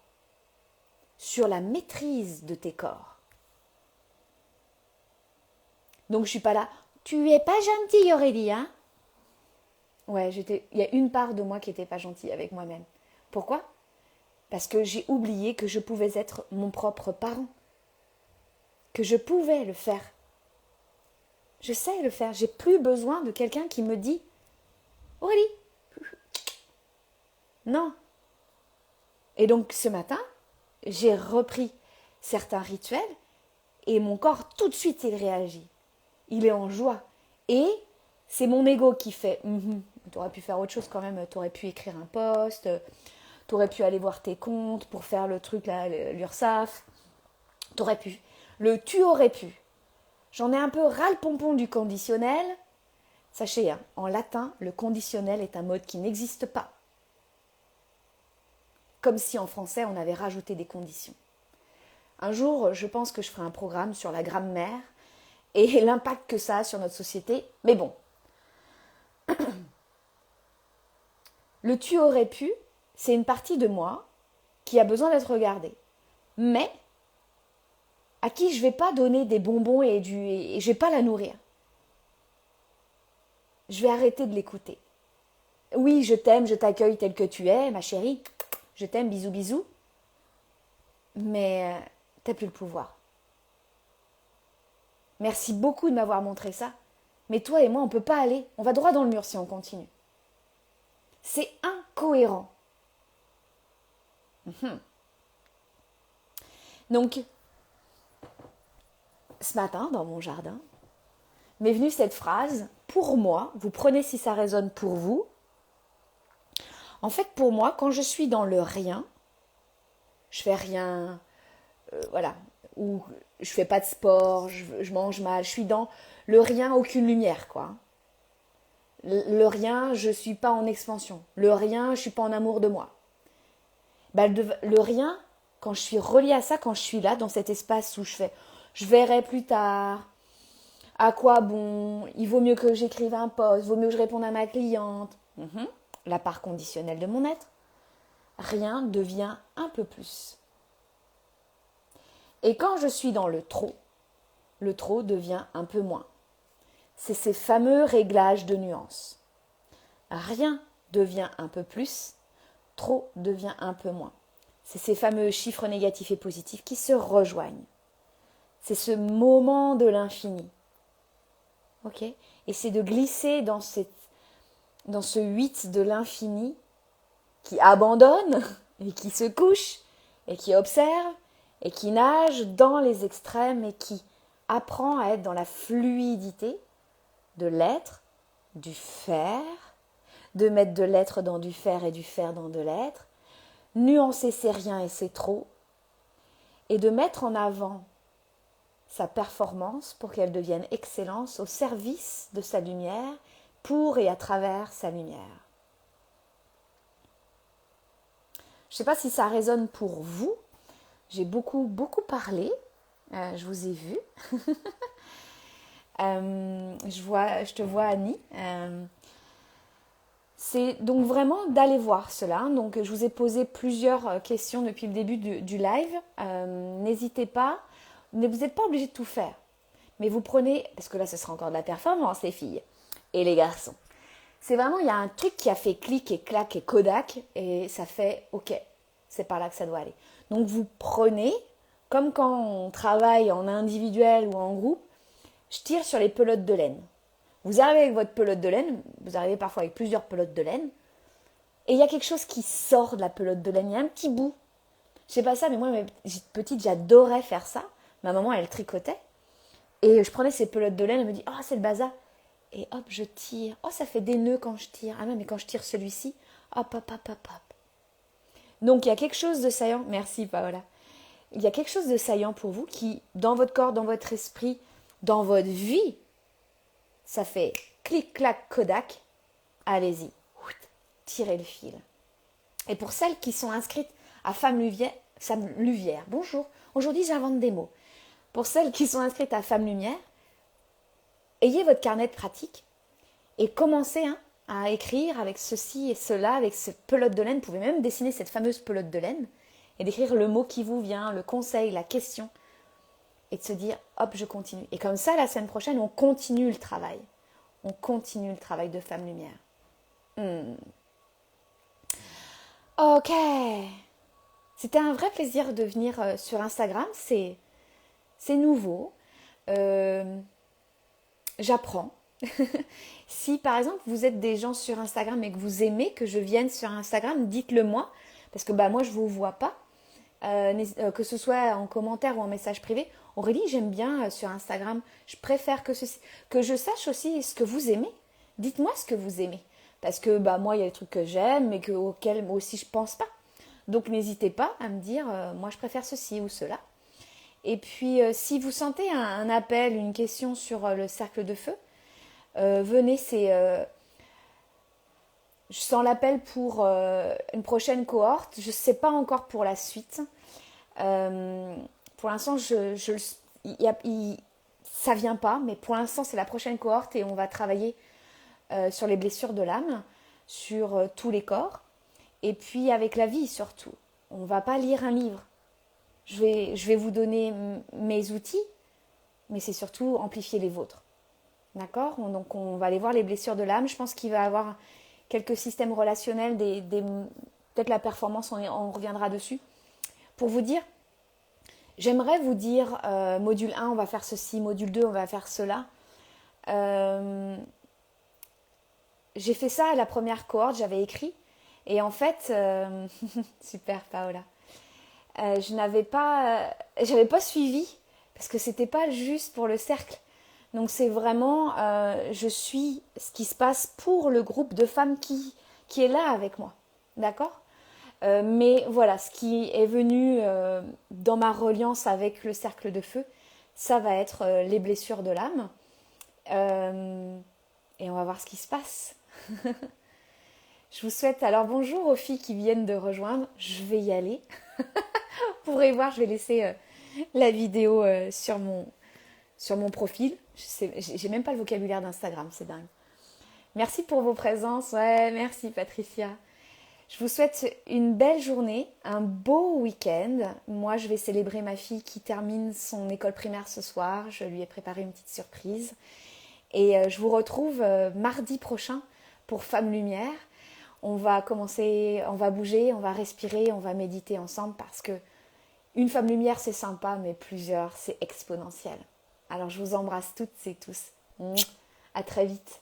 sur la maîtrise de tes corps. Donc je suis pas là. Tu es pas gentille Aurélie, hein? Ouais, il y a une part de moi qui n'était pas gentille avec moi-même. Pourquoi? Parce que j'ai oublié que je pouvais être mon propre parent. Que je pouvais le faire. Je sais le faire. J'ai plus besoin de quelqu'un qui me dit Aurélie. Non. Et donc ce matin, j'ai repris certains rituels et mon corps tout de suite il réagit. Il est en joie. Et c'est mon ego qui fait tu aurais pu faire autre chose quand même, tu aurais pu écrire un post, tu aurais pu aller voir tes comptes pour faire le truc là, l'URSSAF, tu aurais pu. Tu aurais pu. J'en ai un peu ras le pompon du conditionnel. Sachez, hein, en latin, le conditionnel est un mode qui n'existe pas. Comme si en français on avait rajouté des conditions. Un jour, je pense que je ferai un programme sur la grammaire et l'impact que ça a sur notre société. Mais bon, Le tu aurais pu, c'est une partie de moi qui a besoin d'être regardée. Mais à qui je ne vais pas donner des bonbons et je ne vais pas la nourrir. Je vais arrêter de l'écouter. Oui, je t'aime, je t'accueille tel que tu es, ma chérie. Je t'aime, bisous, bisous. Mais t'as plus le pouvoir. Merci beaucoup de m'avoir montré ça. Mais toi et moi, on ne peut pas aller. On va droit dans le mur si on continue. C'est incohérent. Donc, ce matin, dans mon jardin, m'est venue cette phrase. Pour moi, vous prenez si ça résonne pour vous. En fait, pour moi, quand je suis dans le rien, je fais rien, voilà, ou je fais pas de sport, je mange mal, je suis dans le rien, aucune lumière, quoi. Le rien, je suis pas en expansion. Le rien, je suis pas en amour de moi. Le rien, quand je suis reliée à ça, quand je suis là, dans cet espace où je verrai plus tard, à quoi bon, il vaut mieux que j'écrive un post, il vaut mieux que je réponde à ma cliente. La part conditionnelle de mon être, rien devient un peu plus. Et quand je suis dans le trop devient un peu moins. C'est ces fameux réglages de nuances. Rien devient un peu plus, trop devient un peu moins. C'est ces fameux chiffres négatifs et positifs qui se rejoignent. C'est ce moment de l'infini. Ok ? Et c'est de glisser dans ce 8 de l'infini qui abandonne et qui se couche et qui observe et qui nage dans les extrêmes et qui apprend à être dans la fluidité de l'être, du faire, de mettre de l'être dans du faire et du faire dans de l'être, nuancer ses riens et ses trop, et de mettre en avant sa performance pour qu'elle devienne excellence au service de sa lumière, pour et à travers sa lumière. Je ne sais pas si ça résonne pour vous. J'ai beaucoup parlé. Je vous ai vu. Je te vois, Annie. C'est donc vraiment d'aller voir cela. Donc, je vous ai posé plusieurs questions depuis le début du live. N'hésitez pas. Vous n'êtes pas obligé de tout faire. Mais vous prenez, parce que là, ce sera encore de la performance, les filles et les garçons. C'est vraiment, il y a un truc qui a fait clic et clac et Kodak. Et ça fait, ok, c'est par là que ça doit aller. Donc, vous prenez, comme quand on travaille en individuel ou en groupe, je tire sur les pelotes de laine. Vous arrivez avec votre pelote de laine, vous arrivez parfois avec plusieurs pelotes de laine, et il y a quelque chose qui sort de la pelote de laine, il y a un petit bout. Je sais pas ça, mais moi, petite, j'adorais faire ça. Ma maman, elle tricotait, et je prenais ces pelotes de laine, elle me dit « Oh, c'est le bazar !» Et hop, je tire. « Oh, ça fait des nœuds quand je tire. Ah non, mais quand je tire celui-ci, hop, hop, hop, hop, hop. » Donc, il y a quelque chose de saillant. Merci, Paola. Il y a quelque chose de saillant pour vous qui, dans votre corps, dans votre esprit, dans votre vie, ça fait clic, clac, Kodak. Allez-y, tirez le fil. Et pour celles qui sont inscrites à Femme Lumière, bonjour, aujourd'hui j'invente des mots. Pour celles qui sont inscrites à Femme Lumière, ayez votre carnet de pratique et commencez à écrire avec ceci et cela, avec ce pelote de laine. Vous pouvez même dessiner cette fameuse pelote de laine et d'écrire le mot qui vous vient, le conseil, la question. Et de se dire, hop, je continue. Et comme ça, la semaine prochaine, on continue le travail. On continue le travail de Femme Lumière. Ok. C'était un vrai plaisir de venir sur Instagram. C'est nouveau. J'apprends. Si, par exemple, vous êtes des gens sur Instagram et que vous aimez que je vienne sur Instagram, dites-le moi. Parce que moi, je ne vous vois pas. Que ce soit en commentaire ou en message privé. Aurélie, j'aime bien sur Instagram. Je préfère que je sache aussi ce que vous aimez. Dites-moi ce que vous aimez. Parce que moi, il y a des trucs que j'aime, mais auxquels moi aussi je pense pas. Donc, n'hésitez pas à me dire, moi, je préfère ceci ou cela. Et puis, si vous sentez un appel, une question sur le cercle de feu, venez, je sens l'appel pour une prochaine cohorte. Je ne sais pas encore pour la suite. Pour l'instant, ça vient pas, mais pour l'instant, c'est la prochaine cohorte et on va travailler sur les blessures de l'âme. sur tous les corps. Et puis avec la vie surtout. On ne va pas lire un livre. Je vais vous donner mes outils, mais c'est surtout amplifier les vôtres. D'accord? Donc on va aller voir les blessures de l'âme. Je pense qu'il va y avoir quelques systèmes relationnels, peut-être la performance, on reviendra dessus. Pour vous dire, j'aimerais vous dire, module 1, on va faire ceci, module 2, on va faire cela. J'ai fait ça à la première cohorte, j'avais écrit. Et en fait, super Paola, j'avais pas suivi, parce que c'était pas juste pour le cercle. Donc c'est vraiment, je suis ce qui se passe pour le groupe de femmes qui est là avec moi. D'accord? Mais voilà, ce qui est venu dans ma reliance avec le cercle de feu, ça va être les blessures de l'âme. Et on va voir ce qui se passe. Je vous souhaite alors bonjour aux filles qui viennent de rejoindre. Je vais y aller. Vous pourrez voir, je vais laisser la vidéo sur mon profil. J'ai même pas le vocabulaire d'Instagram, c'est dingue. Merci pour vos présences. Ouais, merci Patricia. Je vous souhaite une belle journée, un beau week-end. Moi, je vais célébrer ma fille qui termine son école primaire ce soir. Je lui ai préparé une petite surprise. Et je vous retrouve mardi prochain pour Femme Lumière. On va commencer, on va bouger, on va respirer, on va méditer ensemble parce que une femme lumière c'est sympa, mais plusieurs c'est exponentiel. Alors je vous embrasse toutes et tous. À très vite.